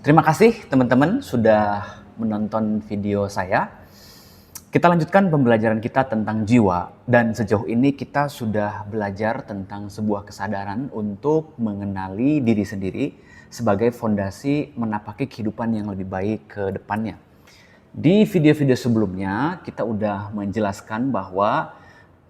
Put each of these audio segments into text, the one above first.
Terima kasih teman-teman sudah menonton video saya. Kita lanjutkan pembelajaran kita tentang jiwa, dan sejauh ini kita sudah belajar tentang sebuah kesadaran untuk mengenali diri sendiri sebagai fondasi menapaki kehidupan yang lebih baik ke depannya. Di video-video sebelumnya kita udah menjelaskan bahwa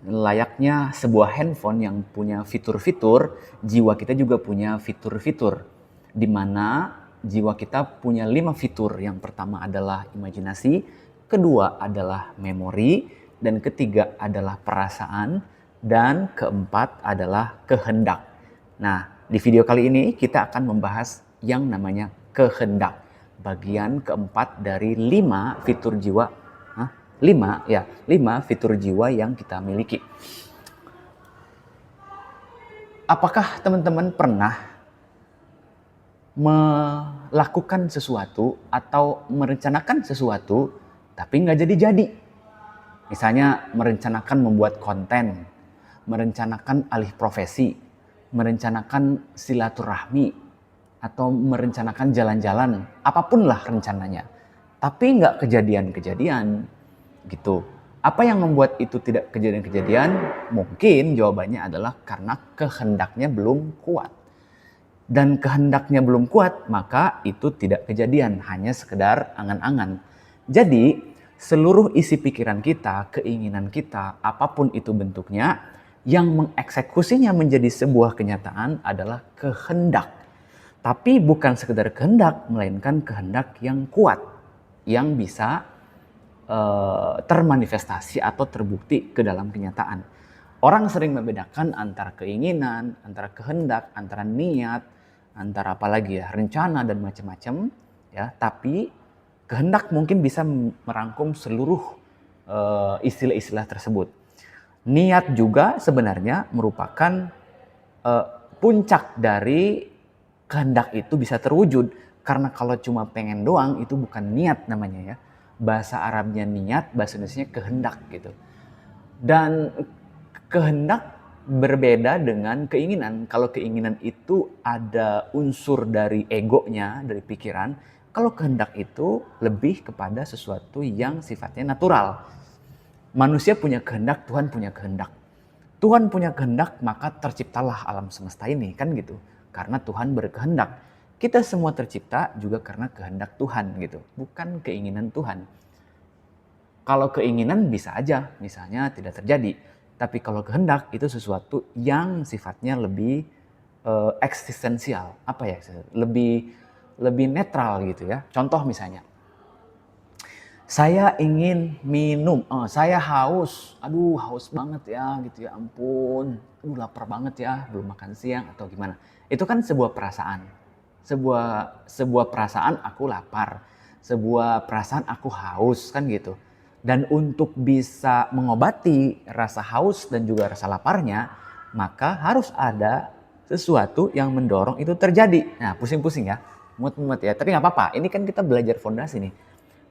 layaknya sebuah handphone yang punya fitur-fitur, jiwa kita juga punya fitur-fitur, di mana jiwa kita punya 5 fitur. Yang pertama adalah imajinasi, kedua adalah memori, dan ketiga adalah perasaan, dan keempat adalah kehendak. Nah, di video kali ini kita akan membahas yang namanya kehendak, bagian keempat dari 5 fitur jiwa. 5 fitur jiwa yang kita miliki. Apakah teman-teman pernah melakukan sesuatu atau merencanakan sesuatu tapi nggak jadi-jadi? Misalnya merencanakan membuat konten, merencanakan alih profesi, merencanakan silaturahmi, atau merencanakan jalan-jalan, apapun lah rencananya, tapi nggak kejadian-kejadian gitu. Apa yang membuat itu tidak kejadian-kejadian? Mungkin jawabannya adalah karena kehendaknya belum kuat. Dan kehendaknya belum kuat, maka itu tidak kejadian, hanya sekedar angan-angan. Jadi, seluruh isi pikiran kita, keinginan kita, apapun itu bentuknya, yang mengeksekusinya menjadi sebuah kenyataan adalah kehendak. Tapi bukan sekedar kehendak, melainkan kehendak yang kuat, yang bisa termanifestasi atau terbukti ke dalam kenyataan. Orang sering membedakan antara keinginan, antara kehendak, antara niat, antara apalagi ya, rencana dan macam-macam ya. Tapi kehendak mungkin bisa merangkum seluruh istilah-istilah tersebut. Niat juga sebenarnya merupakan puncak dari kehendak itu bisa terwujud, karena kalau cuma pengen doang itu bukan niat namanya ya. Bahasa Arabnya niat, bahasa Indonesianya kehendak gitu. Dan kehendak berbeda dengan keinginan. Kalau keinginan itu ada unsur dari egonya, dari pikiran. Kalau kehendak itu lebih kepada sesuatu yang sifatnya natural. Manusia punya kehendak, Tuhan punya kehendak. Tuhan punya kehendak, maka terciptalah alam semesta ini, kan gitu. Karena Tuhan berkehendak. Kita semua tercipta juga karena kehendak Tuhan gitu, bukan keinginan Tuhan. Kalau keinginan bisa aja misalnya tidak terjadi, tapi kalau kehendak itu sesuatu yang sifatnya lebih eksistensial, apa ya, lebih netral gitu ya. Contoh misalnya, saya ingin minum, saya haus, aduh haus banget ya gitu ya, ampun, aduh lapar banget ya, belum makan siang atau gimana. Itu kan sebuah perasaan, sebuah perasaan aku lapar, sebuah perasaan aku haus, kan gitu. Dan untuk bisa mengobati rasa haus dan juga rasa laparnya, maka harus ada sesuatu yang mendorong itu terjadi. Nah, pusing-pusing ya, mumet-mumet ya, tapi nggak apa-apa, ini kan kita belajar fondasi nih.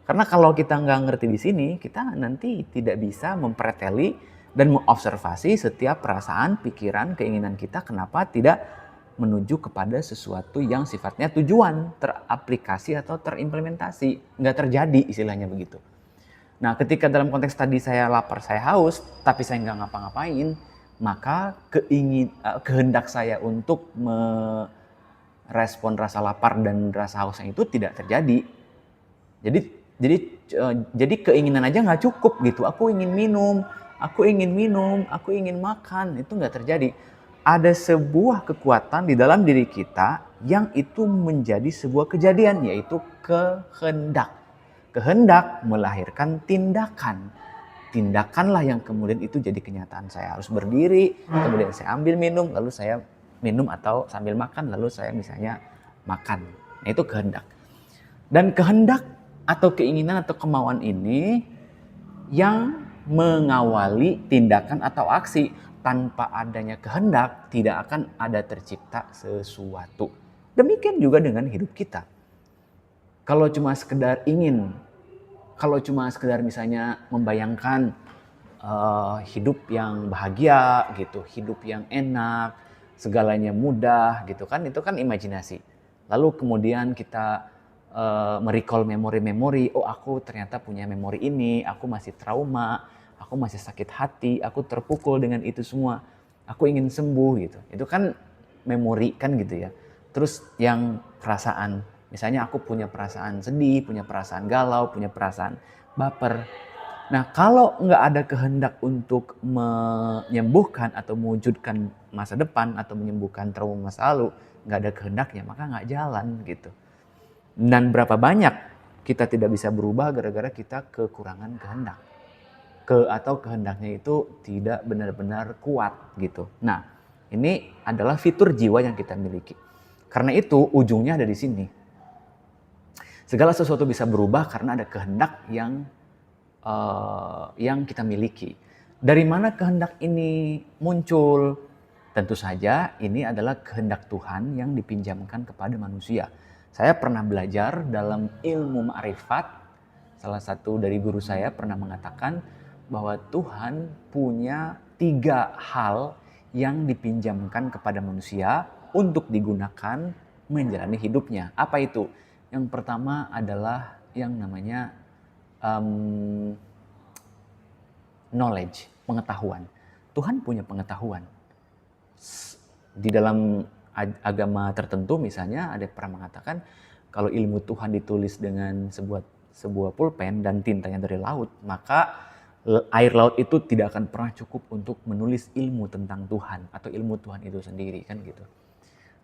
Karena kalau kita nggak ngerti di sini, kita nanti tidak bisa mempreteli dan mengobservasi setiap perasaan, pikiran, keinginan kita kenapa tidak menuju kepada sesuatu yang sifatnya tujuan, teraplikasi atau terimplementasi. Nggak terjadi istilahnya begitu. Nah, ketika dalam konteks tadi saya lapar, saya haus, tapi saya nggak ngapa-ngapain, maka kehendak saya untuk merespon rasa lapar dan rasa hausnya itu tidak terjadi. Jadi keinginan aja nggak cukup gitu. Aku ingin minum, aku ingin makan, itu nggak terjadi. Ada sebuah kekuatan di dalam diri kita yang itu menjadi sebuah kejadian, yaitu kehendak. Kehendak melahirkan tindakan. Tindakanlah yang kemudian itu jadi kenyataan. Saya harus berdiri, kemudian saya ambil minum, lalu saya minum, atau sambil makan, lalu saya misalnya makan. Nah, itu kehendak. Dan kehendak atau keinginan atau kemauan ini yang mengawali tindakan atau aksi. Tanpa adanya kehendak, tidak akan ada tercipta sesuatu. Demikian juga dengan hidup kita. Kalau cuma sekedar ingin, kalau cuma sekedar misalnya membayangkan hidup yang bahagia gitu, hidup yang enak, segalanya mudah gitu kan, itu kan imajinasi. Lalu kemudian kita merecall memori-memori, oh aku ternyata punya memori ini, aku masih trauma, aku masih sakit hati, aku terpukul dengan itu semua, aku ingin sembuh gitu. Itu kan memori kan gitu ya. Terus yang perasaan, misalnya aku punya perasaan sedih, punya perasaan galau, punya perasaan baper. Nah kalau nggak ada kehendak untuk menyembuhkan atau mewujudkan masa depan atau menyembuhkan trauma masa lalu, nggak ada kehendaknya, maka nggak jalan gitu. Dan berapa banyak kita tidak bisa berubah gara-gara kita kekurangan kehendak. Atau kehendaknya itu tidak benar-benar kuat gitu. Nah, ini adalah fitur jiwa yang kita miliki. Karena itu ujungnya ada di sini. Segala sesuatu bisa berubah karena ada kehendak yang kita miliki. Dari mana kehendak ini muncul? Tentu saja ini adalah kehendak Tuhan yang dipinjamkan kepada manusia. Saya pernah belajar dalam ilmu ma'rifat, salah satu dari guru saya pernah mengatakan bahwa Tuhan punya 3 hal yang dipinjamkan kepada manusia untuk digunakan menjalani hidupnya. Apa itu? Yang pertama adalah yang namanya knowledge, pengetahuan. Tuhan punya pengetahuan. Di dalam agama tertentu misalnya ada yang pernah mengatakan kalau ilmu Tuhan ditulis dengan sebuah pulpen dan tintanya dari laut, maka air laut itu tidak akan pernah cukup untuk menulis ilmu tentang Tuhan atau ilmu Tuhan itu sendiri kan gitu.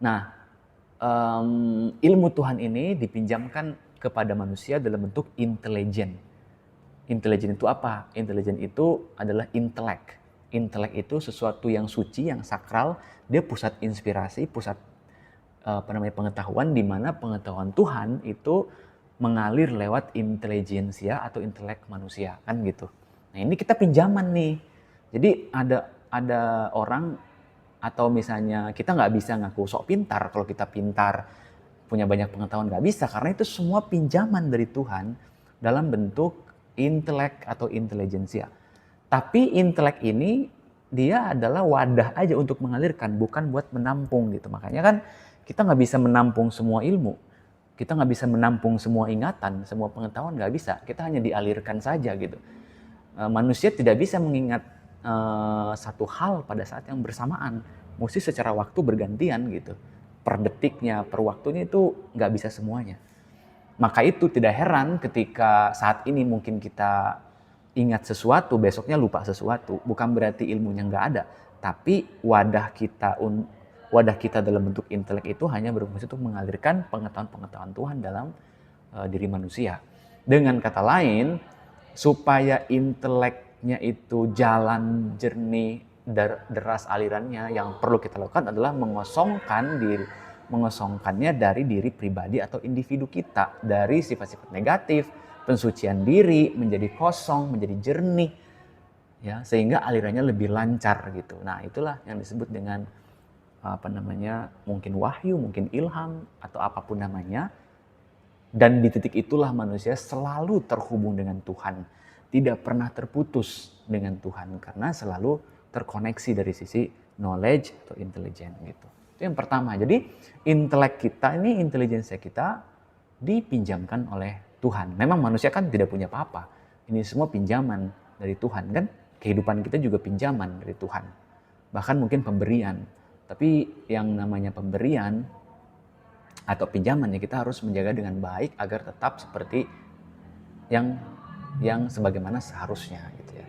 Nah, ilmu Tuhan ini dipinjamkan kepada manusia dalam bentuk intelijen. Intelijen itu apa? Intelijen itu adalah intelek. Intelek itu sesuatu yang suci, yang sakral, dia pusat inspirasi, pusat pengetahuan, di mana pengetahuan Tuhan itu mengalir lewat intelijensia atau intelek manusia, kan gitu. Nah ini kita pinjaman nih. Jadi ada orang atau misalnya kita nggak bisa ngaku sok pintar. Kalau kita pintar, punya banyak pengetahuan, nggak bisa, karena itu semua pinjaman dari Tuhan dalam bentuk intelek atau intelijensia. Tapi intelek ini dia adalah wadah aja untuk mengalirkan, bukan buat menampung gitu. Makanya kan kita nggak bisa menampung semua ilmu. Kita nggak bisa menampung semua ingatan, semua pengetahuan nggak bisa. Kita hanya dialirkan saja gitu. Manusia tidak bisa mengingat satu hal pada saat yang bersamaan. Mesti secara waktu bergantian gitu. Per detiknya, per waktunya itu nggak bisa semuanya. Maka itu tidak heran ketika saat ini mungkin kita ingat sesuatu, besoknya lupa sesuatu. Bukan berarti ilmunya nggak ada, tapi wadah kita dalam bentuk intelek itu hanya berfungsi untuk mengalirkan pengetahuan-pengetahuan Tuhan dalam diri manusia. Dengan kata lain, supaya inteleknya itu jalan jernih, deras alirannya, yang perlu kita lakukan adalah mengosongkannya dari diri pribadi atau individu kita, dari sifat-sifat negatif, pensucian diri, menjadi kosong, menjadi jernih, ya, sehingga alirannya lebih lancar gitu. Nah itulah yang disebut dengan mungkin wahyu, mungkin ilham, atau apapun namanya. Dan di titik itulah manusia selalu terhubung dengan Tuhan, tidak pernah terputus dengan Tuhan, karena selalu terkoneksi dari sisi knowledge atau intelligence gitu. Itu yang pertama. Jadi intelek kita ini, intelijensia kita dipinjamkan oleh Tuhan. Memang manusia kan tidak punya apa-apa. Ini semua pinjaman dari Tuhan kan. Kehidupan kita juga pinjaman dari Tuhan. Bahkan mungkin pemberian. Tapi yang namanya pemberian atau pinjaman ya kita harus menjaga dengan baik agar tetap seperti yang sebagaimana seharusnya gitu ya.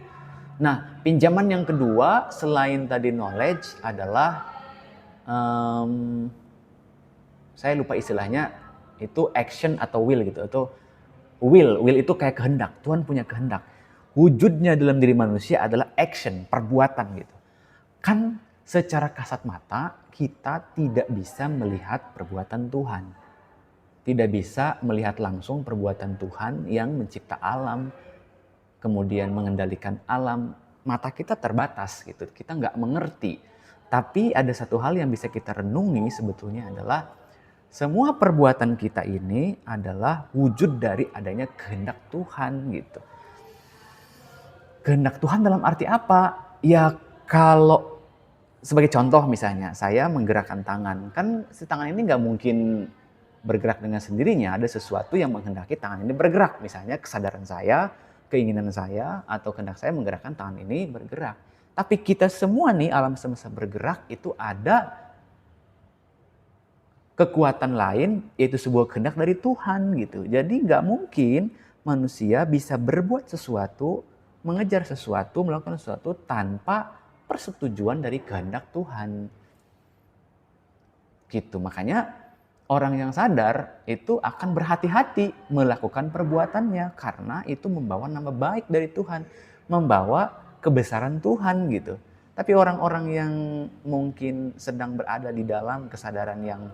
Nah, pinjaman yang kedua selain tadi knowledge adalah saya lupa istilahnya, itu action atau will gitu, atau will itu kayak kehendak. Tuhan punya kehendak. Wujudnya dalam diri manusia adalah action, perbuatan gitu. Kan secara kasat mata kita tidak bisa melihat perbuatan Tuhan. Tidak bisa melihat langsung perbuatan Tuhan yang mencipta alam, kemudian mengendalikan alam. Mata kita terbatas gitu, kita nggak mengerti. Tapi ada satu hal yang bisa kita renungi sebetulnya adalah semua perbuatan kita ini adalah wujud dari adanya kehendak Tuhan gitu. Kehendak Tuhan dalam arti apa? Ya kalau sebagai contoh misalnya saya menggerakkan tangan, kan si tangan ini nggak mungkin bergerak dengan sendirinya, ada sesuatu yang menghendaki tangan ini bergerak. Misalnya kesadaran saya, keinginan saya, atau kehendak saya menggerakkan tangan ini bergerak. Tapi kita semua nih, alam semesta bergerak, itu ada kekuatan lain, yaitu sebuah kehendak dari Tuhan gitu. Jadi nggak mungkin manusia bisa berbuat sesuatu, mengejar sesuatu, melakukan sesuatu tanpa persetujuan dari kehendak Tuhan. Gitu. Makanya orang yang sadar itu akan berhati-hati melakukan perbuatannya karena itu membawa nama baik dari Tuhan, membawa kebesaran Tuhan gitu. Tapi orang-orang yang mungkin sedang berada di dalam kesadaran yang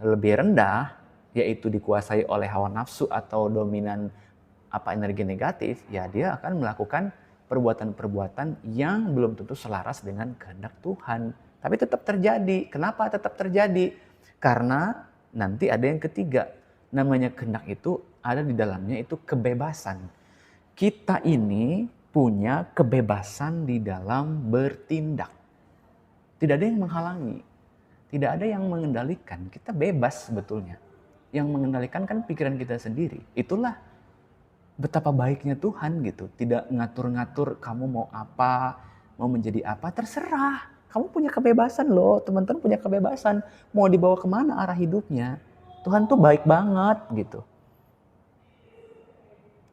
lebih rendah, yaitu dikuasai oleh hawa nafsu atau dominan energi negatif, ya dia akan melakukan perbuatan-perbuatan yang belum tentu selaras dengan kehendak Tuhan. Tapi tetap terjadi. Kenapa tetap terjadi? Karena nanti ada yang ketiga. Namanya kehendak itu ada di dalamnya itu kebebasan. Kita ini punya kebebasan di dalam bertindak. Tidak ada yang menghalangi. Tidak ada yang mengendalikan. Kita bebas sebetulnya. Yang mengendalikan kan pikiran kita sendiri. Itulah betapa baiknya Tuhan gitu. Tidak ngatur-ngatur kamu mau apa, mau menjadi apa, terserah. Kamu punya kebebasan loh, teman-teman punya kebebasan. Mau dibawa kemana arah hidupnya. Tuhan tuh baik banget gitu.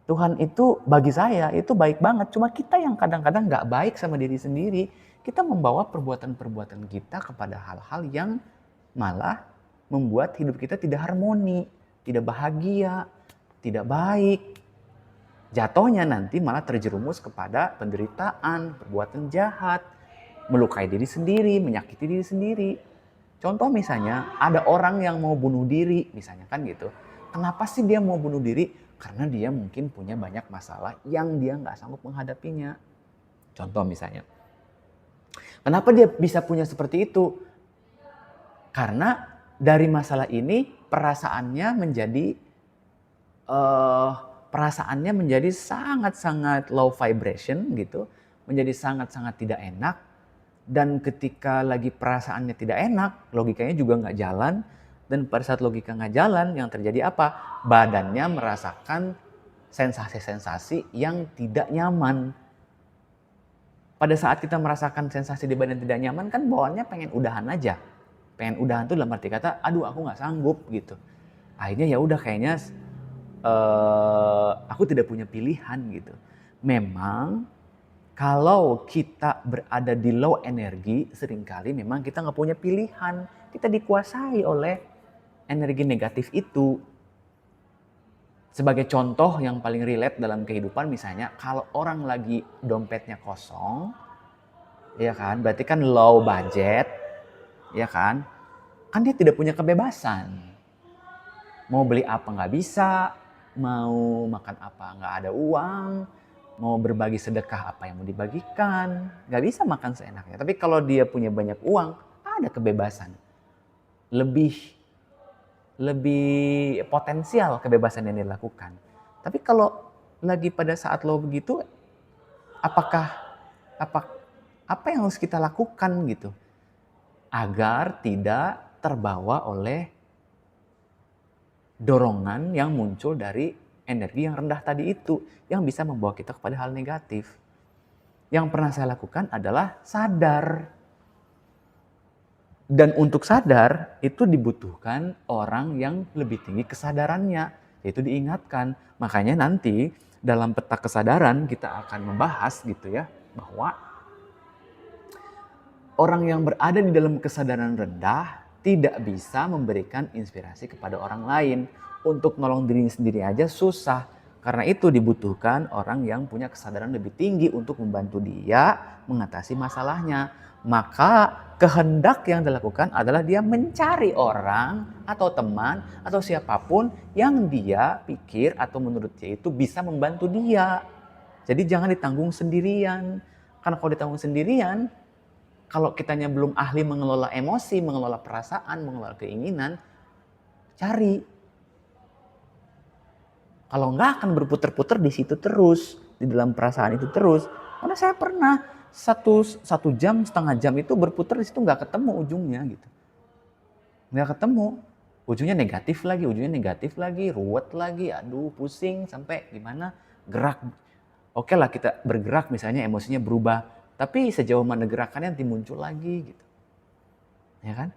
Tuhan itu bagi saya itu baik banget. Cuma kita yang kadang-kadang gak baik sama diri sendiri. Kita membawa perbuatan-perbuatan kita kepada hal-hal yang malah membuat hidup kita tidak harmoni, tidak bahagia, tidak baik. Jatuhnya nanti malah terjerumus kepada penderitaan, perbuatan jahat, melukai diri sendiri, menyakiti diri sendiri. Contoh misalnya ada orang yang mau bunuh diri misalnya kan gitu. Kenapa sih dia mau bunuh diri? Karena dia mungkin punya banyak masalah yang dia gak sanggup menghadapinya. Contoh misalnya. Kenapa dia bisa punya seperti itu? Karena dari masalah ini perasaannya menjadi sangat-sangat low vibration gitu, menjadi sangat-sangat tidak enak. Dan ketika lagi perasaannya tidak enak, logikanya juga nggak jalan. Dan pada saat logika nggak jalan, yang terjadi apa? Badannya merasakan sensasi-sensasi yang tidak nyaman. Pada saat kita merasakan sensasi di badan tidak nyaman kan bawaannya pengen udahan aja. Pengen udahan tuh dalam arti kata, aduh aku nggak sanggup gitu. Akhirnya ya udah kayaknya aku tidak punya pilihan gitu. Memang kalau kita berada di low energi, seringkali memang kita nggak punya pilihan. Kita dikuasai oleh energi negatif itu. Sebagai contoh yang paling relate dalam kehidupan misalnya, kalau orang lagi dompetnya kosong, ya kan, berarti kan low budget, ya kan dia tidak punya kebebasan. Mau beli apa nggak bisa, mau makan apa nggak ada uang, mau berbagi sedekah apa yang mau dibagikan, nggak bisa makan seenaknya. Tapi kalau dia punya banyak uang, ada kebebasan. Lebih potensial kebebasan yang dilakukan. Tapi kalau lagi pada saat lo begitu, apa yang harus kita lakukan gitu agar tidak terbawa oleh dorongan yang muncul dari energi yang rendah tadi itu, yang bisa membawa kita kepada hal negatif. Yang pernah saya lakukan adalah sadar. Dan untuk sadar itu dibutuhkan orang yang lebih tinggi kesadarannya, yaitu diingatkan. Makanya nanti dalam peta kesadaran kita akan membahas gitu ya, bahwa orang yang berada di dalam kesadaran rendah tidak bisa memberikan inspirasi kepada orang lain. Untuk nolong dirinya sendiri aja susah. Karena itu dibutuhkan orang yang punya kesadaran lebih tinggi untuk membantu dia mengatasi masalahnya. Maka kehendak yang dilakukan adalah dia mencari orang atau teman atau siapapun yang dia pikir atau menurut dia itu bisa membantu dia. Jadi jangan ditanggung sendirian. Karena kalau ditanggung sendirian, kalau kitanya belum ahli mengelola emosi, mengelola perasaan, mengelola keinginan, cari. Kalau enggak akan berputar-putar di situ terus, di dalam perasaan itu terus. Karena saya pernah satu jam, setengah jam itu berputar di situ nggak ketemu ujungnya gitu. Nggak ketemu. ujungnya negatif lagi, ruwet lagi, aduh pusing sampai gimana gerak. Oke lah kita bergerak misalnya emosinya berubah, tapi sejauh mana gerakannya nanti muncul lagi gitu. Ya kan?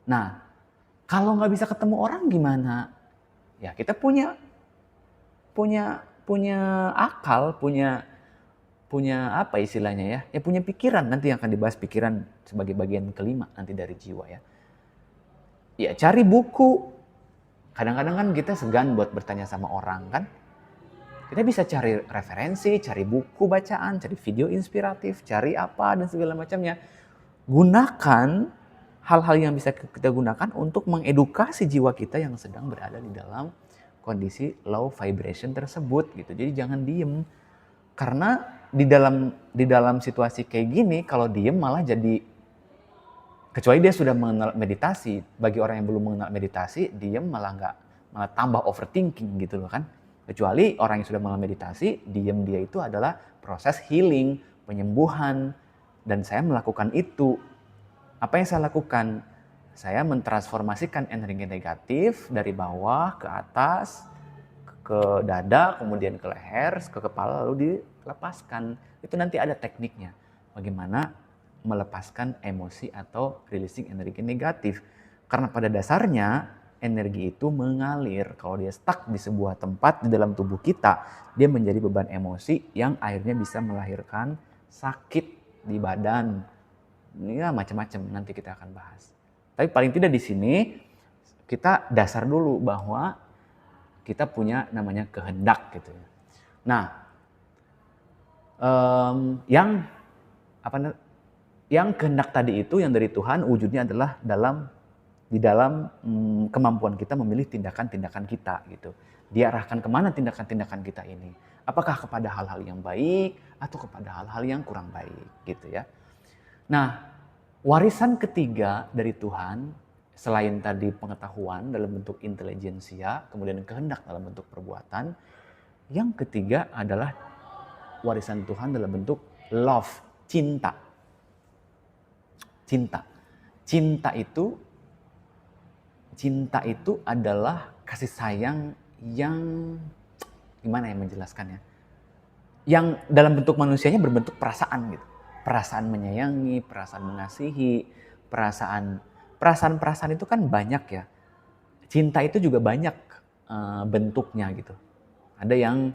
Nah, kalau nggak bisa ketemu orang gimana? Ya kita punya akal, punya apa istilahnya ya? Ya punya pikiran, nanti yang akan dibahas pikiran sebagai bagian kelima nanti dari jiwa ya. Ya cari buku. Kadang-kadang kan kita segan buat bertanya sama orang kan. Kita bisa cari referensi, cari buku bacaan, cari video inspiratif, cari apa dan segala macamnya. Gunakan hal-hal yang bisa kita gunakan untuk mengedukasi jiwa kita yang sedang berada di dalam kondisi low vibration tersebut gitu. Jadi jangan diem. Karena di dalam situasi kayak gini kalau diem malah jadi, kecuali dia sudah mengenal meditasi. Bagi orang yang belum mengenal meditasi, diem malah tambah overthinking gitu loh kan. Kecuali orang yang sudah mengenal meditasi, diem dia itu adalah proses healing, penyembuhan, dan saya melakukan itu. Apa yang saya lakukan? Saya mentransformasikan energi negatif dari bawah ke atas, ke dada, kemudian ke leher, ke kepala, lalu dilepaskan. Itu nanti ada tekniknya. Bagaimana melepaskan emosi atau releasing energi negatif. Karena pada dasarnya energi itu mengalir. Kalau dia stuck di sebuah tempat di dalam tubuh kita, dia menjadi beban emosi yang akhirnya bisa melahirkan sakit di badan. Ya macam-macam nanti kita akan bahas. Tapi paling tidak di sini kita dasar dulu bahwa kita punya namanya kehendak gitu. Nah, yang kehendak tadi itu yang dari Tuhan wujudnya adalah di dalam kemampuan kita memilih tindakan-tindakan kita gitu. Diarahkan kemana tindakan-tindakan kita ini? Apakah kepada hal-hal yang baik atau kepada hal-hal yang kurang baik gitu ya. Nah, warisan ketiga dari Tuhan selain tadi pengetahuan dalam bentuk intelijensia, kemudian kehendak dalam bentuk perbuatan, yang ketiga adalah warisan Tuhan dalam bentuk love, cinta. Cinta itu adalah kasih sayang yang gimana ya menjelaskannya? Yang dalam bentuk manusianya berbentuk perasaan gitu. Perasaan menyayangi, perasaan mengasihi, perasaan itu kan banyak ya. Cinta itu juga banyak bentuknya gitu. Ada yang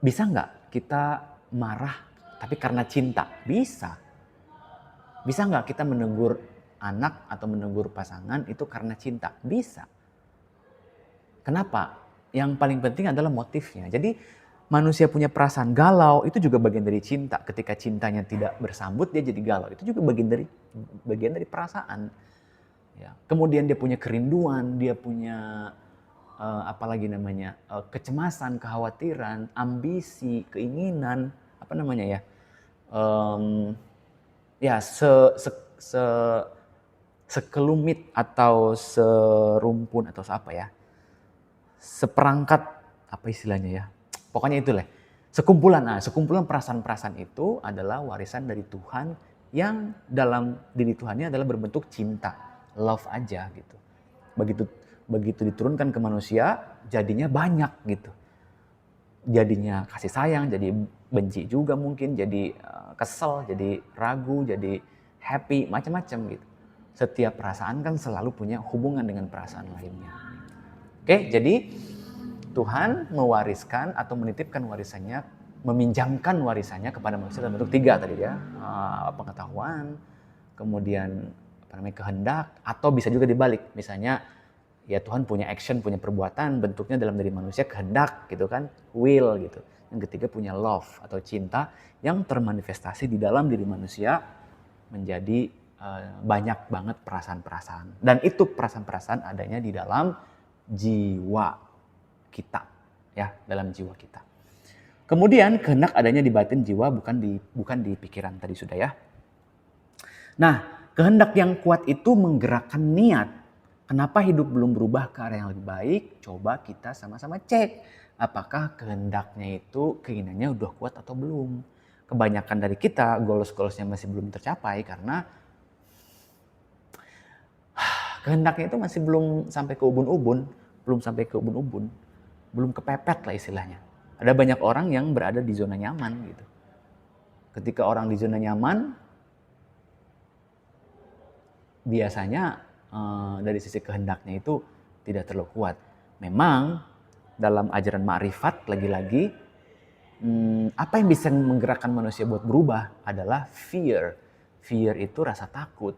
bisa nggak kita marah tapi karena cinta? Bisa. Bisa nggak kita menegur anak atau menegur pasangan itu karena cinta? Bisa. Kenapa? Yang paling penting adalah motifnya. Jadi manusia punya perasaan galau itu juga bagian dari cinta. Ketika cintanya tidak bersambut dia jadi galau. Itu juga bagian dari perasaan. Ya. Kemudian dia punya kerinduan, dia punya kecemasan, kekhawatiran, ambisi, keinginan, sekelumit atau serumpun atau seperangkat apa istilahnya ya. Pokoknya itulah. Sekumpulan perasaan-perasaan itu adalah warisan dari Tuhan yang dalam diri Tuhannya adalah berbentuk cinta, love aja gitu. Begitu diturunkan ke manusia, jadinya banyak gitu. Jadinya kasih sayang, jadi benci juga mungkin, jadi kesel, jadi ragu, jadi happy, macam-macam gitu. Setiap perasaan kan selalu punya hubungan dengan perasaan lainnya. Oke, jadi Tuhan mewariskan atau menitipkan warisannya, meminjamkan warisannya kepada manusia dalam bentuk 3 tadi ya. Pengetahuan, kemudian kehendak, atau bisa juga dibalik. Misalnya ya Tuhan punya action, punya perbuatan, bentuknya dalam diri manusia kehendak gitu kan, will gitu. Yang ketiga punya love atau cinta yang termanifestasi di dalam diri manusia menjadi banyak banget perasaan-perasaan. Dan itu perasaan-perasaan adanya di dalam jiwa kita, ya, dalam jiwa kita. Kemudian kehendak adanya di batin jiwa, bukan di pikiran tadi sudah ya. Nah, kehendak yang kuat itu menggerakkan niat. Kenapa hidup belum berubah ke arah yang lebih baik? Coba kita sama-sama cek. Apakah kehendaknya itu keinginannya udah kuat atau belum? Kebanyakan dari kita goals-goalsnya masih belum tercapai karena kehendaknya itu masih belum sampai ke ubun-ubun, belum kepepet lah istilahnya. Ada banyak orang yang berada di zona nyaman gitu. Ketika orang di zona nyaman, biasanya dari sisi kehendaknya itu tidak terlalu kuat. Memang dalam ajaran ma'rifat lagi-lagi, apa yang bisa menggerakkan manusia buat berubah adalah fear. Fear itu rasa takut.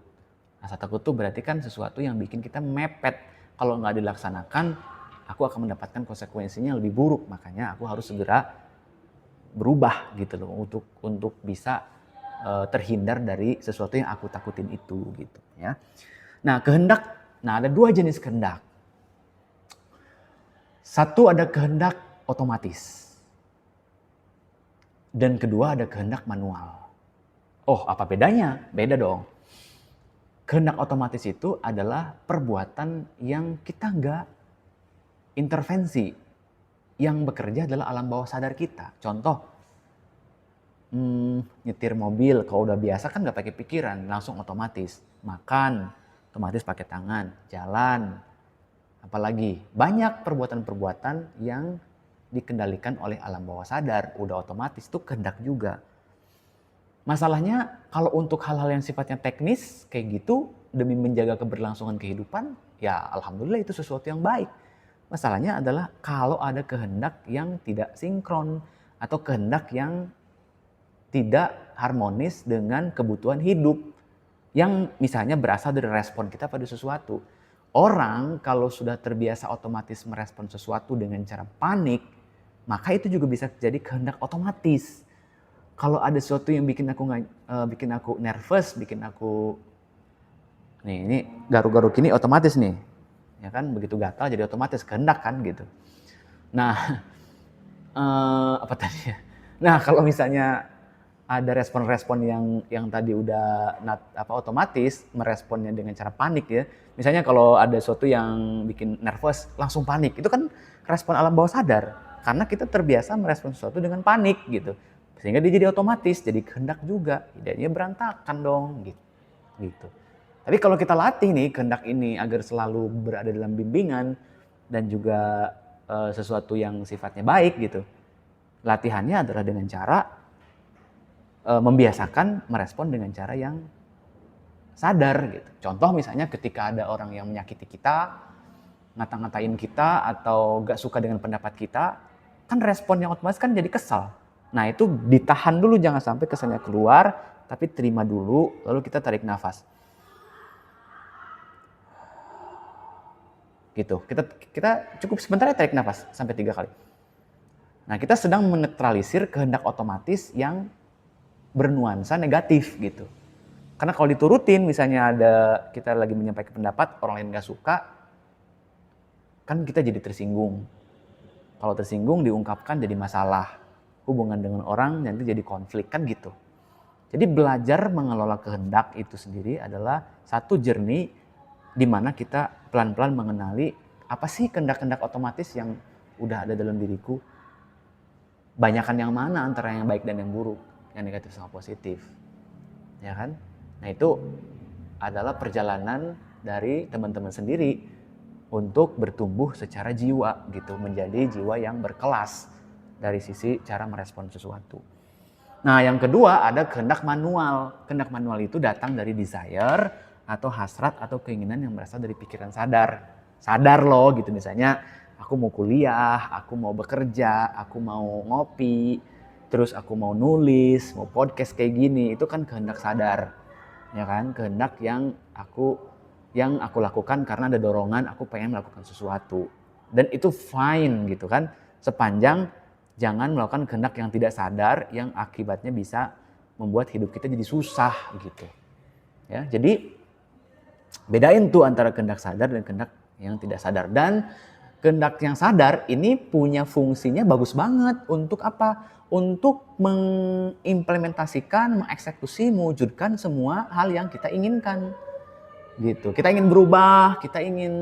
Rasa takut itu berarti kan sesuatu yang bikin kita mepet. Kalau nggak dilaksanakan, aku akan mendapatkan konsekuensinya lebih buruk. Makanya aku harus segera berubah gitu loh untuk bisa terhindar dari sesuatu yang aku takutin itu gitu ya. Nah, kehendak, ada dua jenis kehendak. Satu ada kehendak otomatis. Dan kedua ada kehendak manual. Oh, apa bedanya? Beda dong. Kehendak otomatis itu adalah perbuatan yang kita nggak intervensi. Yang bekerja adalah alam bawah sadar kita. Contoh, nyetir mobil, kalau udah biasa kan nggak pakai pikiran, langsung otomatis. Makan, otomatis pakai tangan. Jalan, apalagi banyak perbuatan-perbuatan yang dikendalikan oleh alam bawah sadar, udah otomatis, itu kehendak juga. Masalahnya kalau untuk hal-hal yang sifatnya teknis kayak gitu demi menjaga keberlangsungan kehidupan, ya alhamdulillah itu sesuatu yang baik. Masalahnya adalah kalau ada kehendak yang tidak sinkron atau kehendak yang tidak harmonis dengan kebutuhan hidup yang misalnya berasal dari respon kita pada sesuatu. Orang kalau sudah terbiasa otomatis merespon sesuatu dengan cara panik, maka itu juga bisa jadi kehendak otomatis. Kalau ada sesuatu yang bikin aku nervous, bikin aku ini garuk-garuk ini otomatis nih, ya kan, begitu gatal jadi otomatis kehendak kan gitu. Nah, apa tadi ya? Nah, kalau misalnya ada respon-respon yang tadi udah otomatis meresponnya dengan cara panik ya. Misalnya kalau ada sesuatu yang bikin nervous langsung panik, itu kan respon alam bawah sadar karena kita terbiasa merespon sesuatu dengan panik gitu. Sehingga dia jadi otomatis, jadi kehendak juga. Jadinya berantakan dong gitu. Tapi kalau kita latih nih kehendak ini agar selalu berada dalam bimbingan dan juga sesuatu yang sifatnya baik gitu. Latihannya adalah dengan cara membiasakan merespon dengan cara yang sadar gitu. Contoh misalnya ketika ada orang yang menyakiti kita, ngata-ngatain kita atau gak suka dengan pendapat kita, kan respon yang otomatis kan jadi kesal. Nah itu ditahan dulu, jangan sampai kesannya keluar, tapi terima dulu, lalu kita tarik nafas. Gitu, kita cukup sebentar ya tarik nafas, sampai 3 kali. Nah kita sedang menetralisir kehendak otomatis yang bernuansa negatif gitu. Karena kalau diturutin, misalnya kita lagi menyampaikan pendapat, orang lain gak suka, kan kita jadi tersinggung. Kalau tersinggung diungkapkan jadi masalah. Hubungan dengan orang nanti jadi konflik kan gitu. Jadi belajar mengelola kehendak itu sendiri adalah satu journey di mana kita pelan-pelan mengenali apa sih kehendak-kehendak otomatis yang udah ada dalam diriku. Banyakan yang mana antara yang baik dan yang buruk, yang negatif sama positif. Ya kan? Nah itu adalah perjalanan dari teman-teman sendiri untuk bertumbuh secara jiwa gitu, menjadi jiwa yang berkelas dari sisi cara merespon sesuatu. Nah yang kedua ada kehendak manual. Kehendak manual itu datang dari desire atau hasrat atau keinginan yang berasal dari pikiran sadar. Sadar loh gitu, misalnya aku mau kuliah, aku mau bekerja, aku mau ngopi, terus aku mau nulis, mau podcast kayak gini, itu kan kehendak sadar. Ya kan, kehendak yang aku lakukan karena ada dorongan aku pengen melakukan sesuatu. Dan itu fine gitu kan, sepanjang jangan melakukan kehendak yang tidak sadar yang akibatnya bisa membuat hidup kita jadi susah gitu. Ya, jadi bedain tuh antara kehendak sadar dan kehendak yang tidak sadar. Dan kehendak yang sadar ini punya fungsinya bagus banget untuk apa? Untuk mengimplementasikan, mengeksekusi, mewujudkan semua hal yang kita inginkan. Gitu. Kita ingin berubah, kita ingin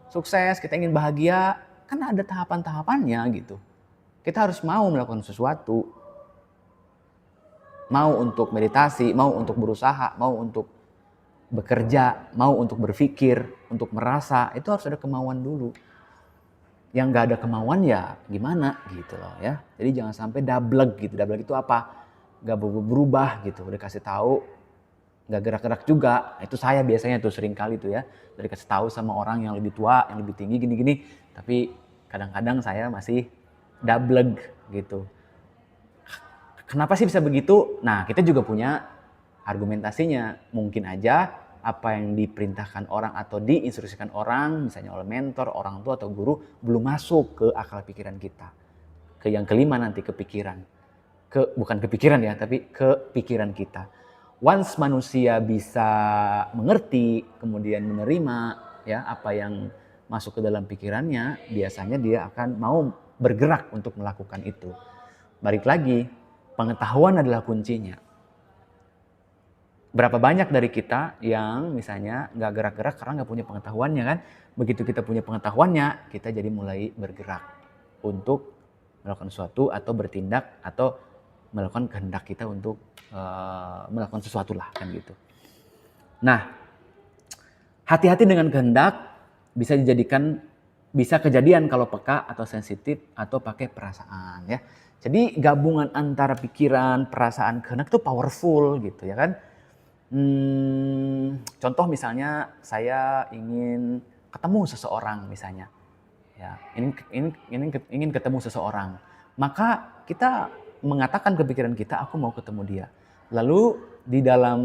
sukses, kita ingin bahagia, kan ada tahapan-tahapannya gitu. Kita harus mau melakukan sesuatu. Mau untuk meditasi, mau untuk berusaha, mau untuk bekerja, mau untuk berpikir, untuk merasa, itu harus ada kemauan dulu. Yang nggak ada kemauan ya gimana gitu loh ya. Jadi jangan sampai dablek gitu. Dablek itu apa? Nggak berubah gitu. Udah kasih tahu nggak gerak-gerak juga. Itu saya biasanya tuh sering kali tuh ya. Dari kasih tahu sama orang yang lebih tua, yang lebih tinggi gini-gini. Tapi kadang-kadang saya masih dablek gitu. Kenapa sih bisa begitu? Nah, kita juga punya argumentasinya. Mungkin aja apa yang diperintahkan orang atau diinstruksikan orang, misalnya oleh mentor, orang tua atau guru, belum masuk ke akal pikiran kita. Ke yang kelima nanti, ke pikiran. Bukan kepikiran ya, tapi ke pikiran kita. Once manusia bisa mengerti, kemudian menerima ya apa yang masuk ke dalam pikirannya, biasanya dia akan mau bergerak untuk melakukan itu. Balik lagi, pengetahuan adalah kuncinya. Berapa banyak dari kita yang misalnya nggak gerak-gerak karena nggak punya pengetahuannya kan? Begitu kita punya pengetahuannya, kita jadi mulai bergerak untuk melakukan sesuatu atau bertindak atau melakukan kehendak kita untuk melakukan sesuatu lah kan gitu. Nah, hati-hati dengan kehendak bisa kejadian kalau peka atau sensitif atau pakai perasaan ya. Jadi gabungan antara pikiran, perasaan, kehendak itu powerful gitu ya kan. Contoh misalnya saya ingin ketemu seseorang misalnya, ya ingin ketemu seseorang, maka kita mengatakan ke pikiran kita aku mau ketemu dia. Lalu di dalam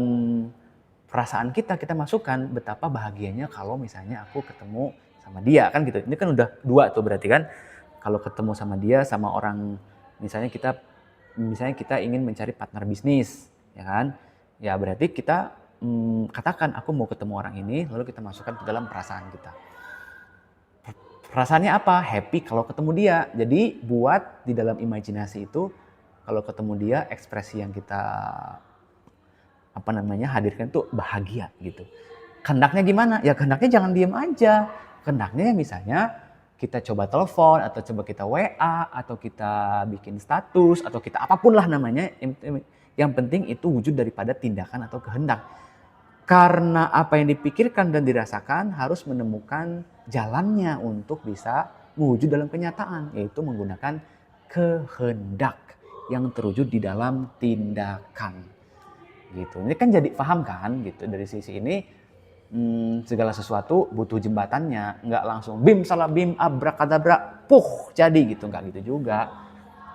perasaan kita masukkan betapa bahagianya kalau misalnya aku ketemu sama dia kan gitu. Ini kan udah dua tuh berarti kan. Kalau ketemu sama dia sama orang misalnya kita ingin mencari partner bisnis, ya kan? Ya berarti kita katakan aku mau ketemu orang ini, lalu kita masukkan ke dalam perasaan kita. Perasaannya apa? Happy kalau ketemu dia. Jadi buat di dalam imajinasi itu kalau ketemu dia ekspresi yang kita hadirkan itu bahagia gitu. Kehendaknya gimana? Ya kehendaknya jangan diem aja. Kehendaknya misalnya kita coba telepon atau coba kita WA atau kita bikin status atau kita apapun lah namanya. Yang penting itu wujud daripada tindakan atau kehendak. Karena apa yang dipikirkan dan dirasakan harus menemukan jalannya untuk bisa mewujud dalam kenyataan, yaitu menggunakan kehendak yang terwujud di dalam tindakan. Gitu. Ini kan jadi paham kan gitu dari sisi ini segala sesuatu butuh jembatannya, nggak langsung bim salah bim abrakadabra puh jadi gitu, nggak gitu juga.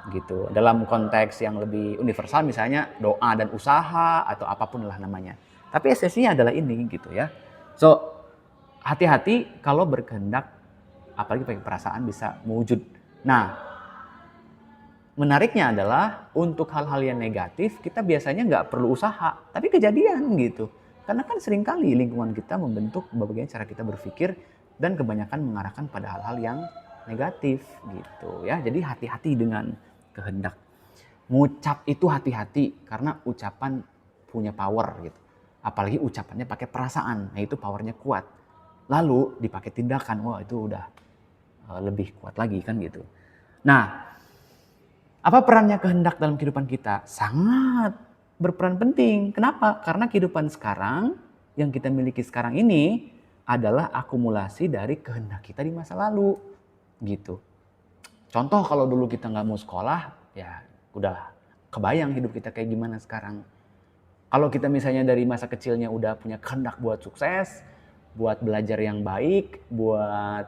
Gitu. Dalam konteks yang lebih universal misalnya doa dan usaha atau apapun lah namanya. Tapi esensinya adalah ini gitu ya. So, hati-hati kalau berkehendak apalagi pakai perasaan bisa mewujud. Nah, menariknya adalah untuk hal-hal yang negatif kita biasanya nggak perlu usaha, tapi kejadian gitu. Karena kan seringkali lingkungan kita membentuk bagaimana cara kita berpikir dan kebanyakan mengarahkan pada hal-hal yang negatif gitu ya. Jadi hati-hati dengan kehendak. Ngucap itu hati-hati karena ucapan punya power gitu. Apalagi ucapannya pakai perasaan, nah itu powernya kuat. Lalu dipakai tindakan, wah itu udah lebih kuat lagi kan gitu. Nah, apa perannya kehendak dalam kehidupan kita? Sangat berperan penting. Kenapa? Karena kehidupan sekarang yang kita miliki sekarang ini adalah akumulasi dari kehendak kita di masa lalu gitu. Contoh kalau dulu kita nggak mau sekolah, ya udah kebayang hidup kita kayak gimana sekarang. Kalau kita misalnya dari masa kecilnya udah punya kehendak buat sukses, buat belajar yang baik, buat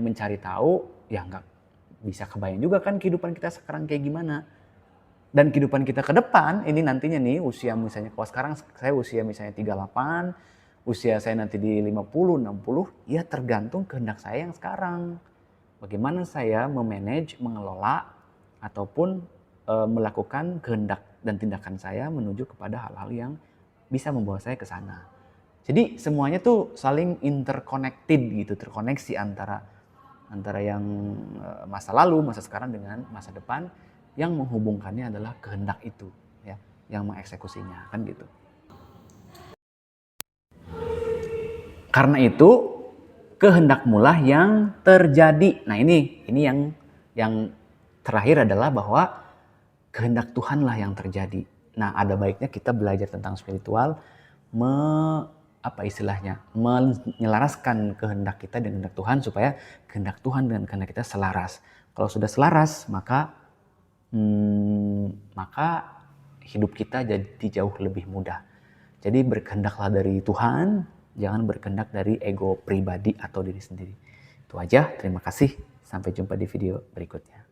mencari tahu, ya nggak bisa kebayang juga kan kehidupan kita sekarang kayak gimana. Dan kehidupan kita ke depan, ini nantinya nih usia misalnya, kalau sekarang saya usia misalnya 38, usia saya nanti di 50, 60, ya tergantung kehendak saya yang sekarang. Bagaimana saya memanage, mengelola, ataupun melakukan kehendak dan tindakan saya menuju kepada hal-hal yang bisa membawa saya ke sana. Jadi semuanya tuh saling interconnected gitu, terkoneksi antara yang masa lalu, masa sekarang dengan masa depan, yang menghubungkannya adalah kehendak itu, ya, yang mengeksekusinya kan gitu. Karena itu kehendakmulah yang terjadi. Nah ini yang terakhir adalah bahwa kehendak Tuhanlah yang terjadi. Nah, ada baiknya kita belajar tentang spiritual, menyelaraskan kehendak kita dengan kehendak Tuhan supaya kehendak Tuhan dengan kehendak kita selaras. Kalau sudah selaras, maka hidup kita jadi jauh lebih mudah. Jadi berkehendaklah dari Tuhan, jangan berkehendak dari ego pribadi atau diri sendiri. Itu aja, terima kasih. Sampai jumpa di video berikutnya.